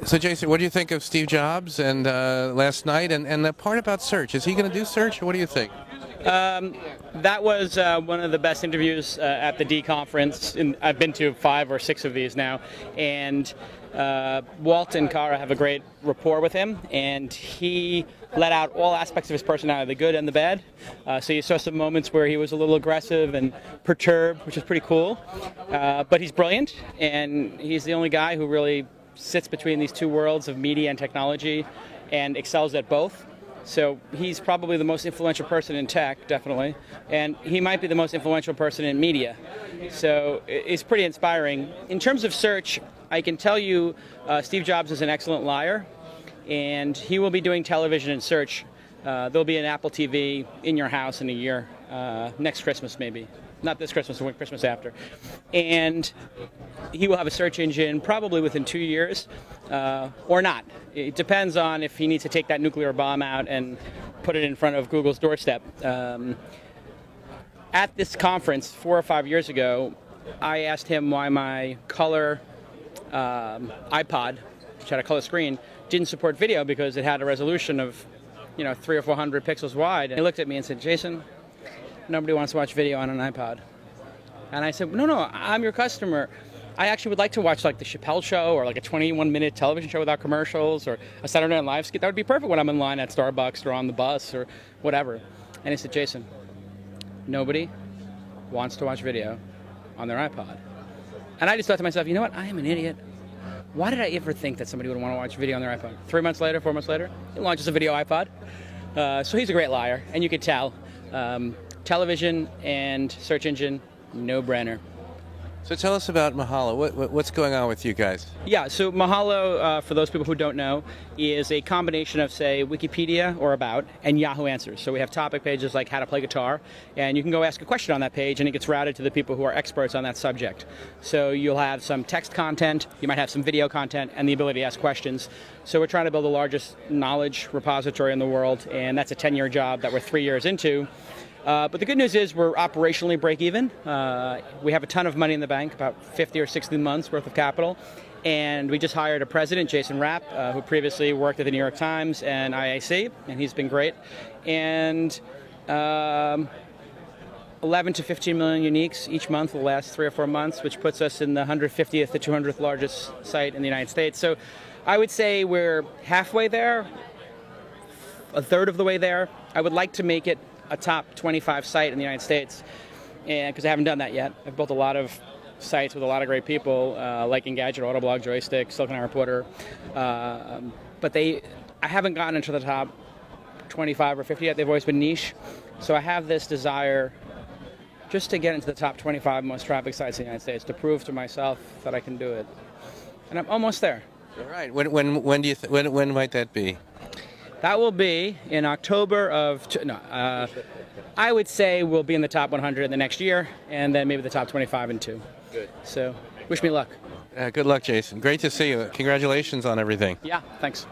So, Jason, what do you think of Steve Jobs and last night, and the part about search? Is he going to do search, or what do you think? That was one of the best interviews at the D conference. I've been to 5 or 6 of these now, and Walt and Kara have a great rapport with him, and he let out all aspects of his personality, the good and the bad. So you saw some moments where he was a little aggressive and perturbed, which is pretty cool. But he's brilliant, and he's the only guy who really sits between these two worlds of media and technology and excels at both. So he's probably the most influential person in tech, definitely, and he might be the most influential person in media. So it's pretty inspiring. In terms of search, I can tell you Steve Jobs is an excellent liar, and he will be doing television and search. There'll be an Apple TV in your house in a year, next Christmas maybe. Not this Christmas, but Christmas after. And he will have a search engine probably within 2 years, or not. It depends on if he needs to take that nuclear bomb out and put it in front of Google's doorstep. At this conference 4 or 5 years ago, I asked him why my color iPod, which had a color screen, didn't support video because it had a resolution of 300 or 400 pixels wide. And he looked at me and said, "Jason, nobody wants to watch video on an iPod." And I said, no, I'm your customer. I actually would like to watch like the Chappelle Show or like a 21-minute television show without commercials, or a Saturday Night Live skit. That would be perfect when I'm in line at Starbucks or on the bus or whatever. And he said, "Jason, nobody wants to watch video on their iPod." And I just thought to myself, you know what? I am an idiot. Why did I ever think that somebody would want to watch video on their iPod? 3 months later, 4 months later, he launches a video iPod. So he's a great liar, and you could tell. Television and search engine, no-brainer. So tell us about Mahalo. What's going on with you guys? Yeah, so Mahalo, for those people who don't know, is a combination of, say, Wikipedia or About and Yahoo Answers. So we have topic pages like how to play guitar, and you can go ask a question on that page, and it gets routed to the people who are experts on that subject. So you'll have some text content, you might have some video content, and the ability to ask questions. So we're trying to build the largest knowledge repository in the world, and that's a 10-year job that we're 3 years into. But the good news is we're operationally break even. We have a ton of money in the bank, about 50 or 60 months worth of capital. And we just hired a president, Jason Rapp, who previously worked at the New York Times and IAC, and he's been great. And 11 to 15 million uniques each month the last 3 or 4 months, which puts us in the 150th to 200th largest site in the United States. So I would say we're halfway there, a third of the way there. I would like to make it a top 25 site in the United States, and because I haven't done that yet. I've built a lot of sites with a lot of great people, like Engadget, Autoblog, Joystick, Silicon Eye Reporter, but I haven't gotten into the top 25 or 50 yet. They've always been niche, so I have this desire just to get into the top 25 most traffic sites in the United States, to prove to myself that I can do it, and I'm almost there. All right. When might that be? That will be in October of, I would say we'll be in the top 100 in the next year, and then maybe the top 25 in 2. Good. So wish me luck. Good luck, Jason. Great to see you. Congratulations on everything. Yeah, thanks.